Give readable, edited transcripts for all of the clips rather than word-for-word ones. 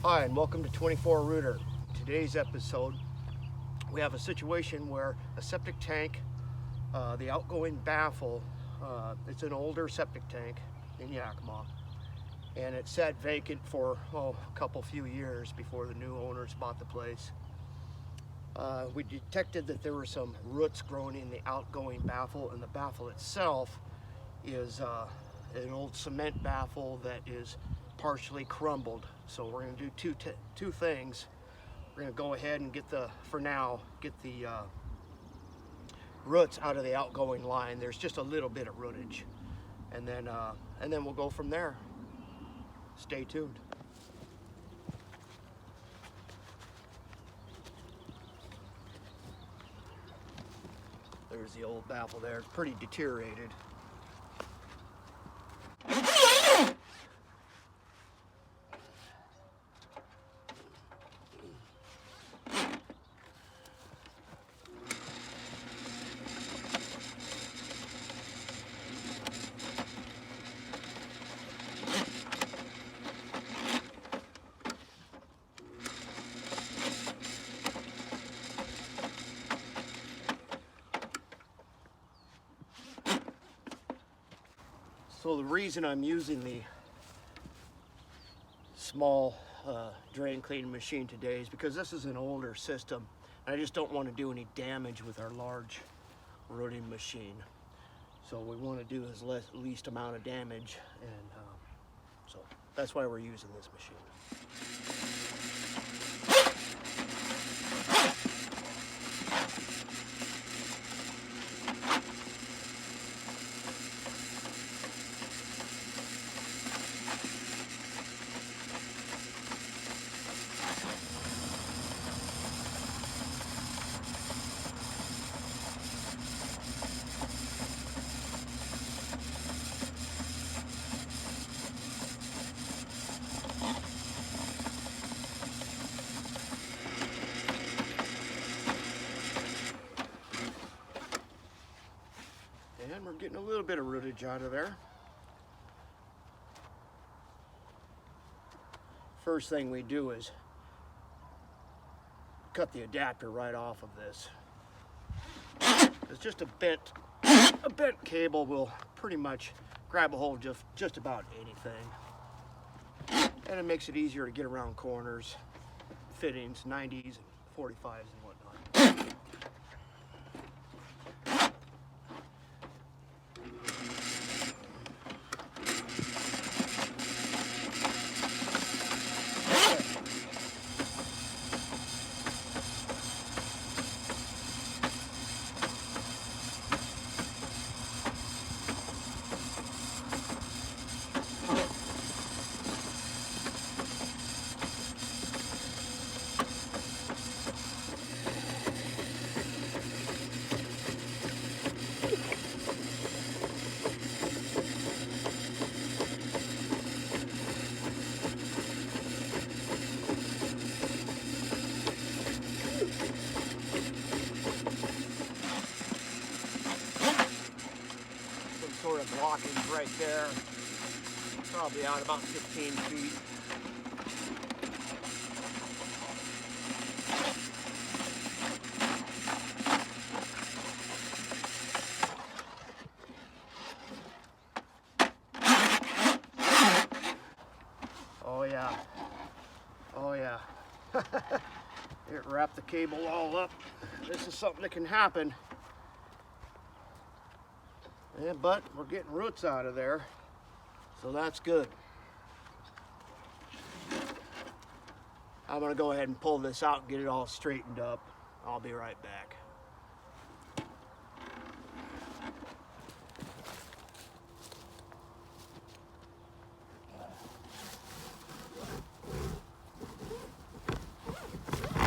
Hi, and welcome to 24 Rooter. Today's episode, we have a situation where a septic tank, the outgoing baffle, it's an older septic tank in Yakima, and it sat vacant for a few years before the new owners bought the place. We detected that there were some roots growing in the outgoing baffle, and the baffle itself is an old cement baffle that is partially crumbled. So we're going to do two things. We're going to go ahead and get the roots out of the outgoing line. There's just a little bit of rootage, and then we'll go from there. Stay tuned. There's the old baffle there. It's pretty deteriorated. So the reason I'm using the small drain cleaning machine today is because this is an older system, and I just don't want to do any damage with our large rooting machine. So we want to do as least amount of damage, and so that's why we're using this machine. And we're getting a little bit of rootage out of there. First thing we do is cut the adapter right off of this. It's just a bent cable will pretty much grab a hold of just about anything. And it makes it easier to get around corners, fittings, 90s, and 45s and whatnot. Sort of blockage right there, probably out about 15 feet. Oh yeah. It wrapped the cable all up. This is something that can happen. Yeah, but we're getting roots out of there, so that's good. I'm gonna go ahead and pull this out and get it all straightened up. I'll be right back.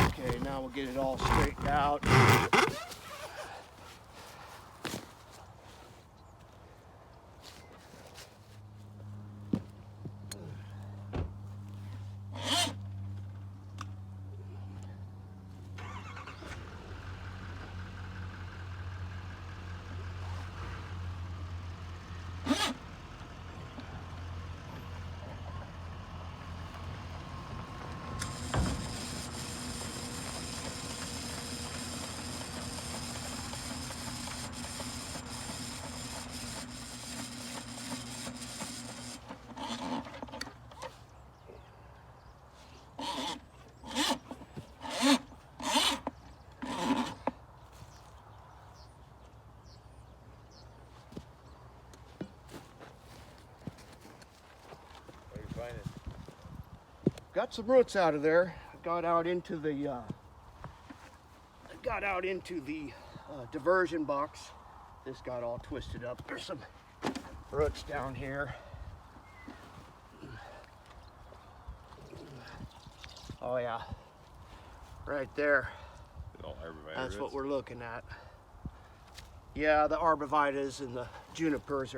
Okay, now we'll get it all straightened out. got some roots out of there. I got out into the diversion box. This got all twisted up. There's some roots down here. Oh yeah, right there. That's what we're looking at. Yeah, the arborvitaes and the junipers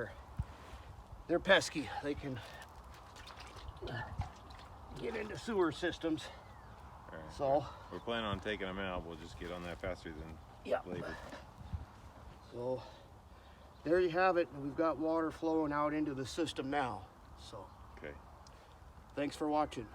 they're pesky. They can get into sewer systems. Right. So we're planning on taking them out. We'll just get on that faster than later. So there you have it. We've got water flowing out into the system now. So okay. Thanks for watching.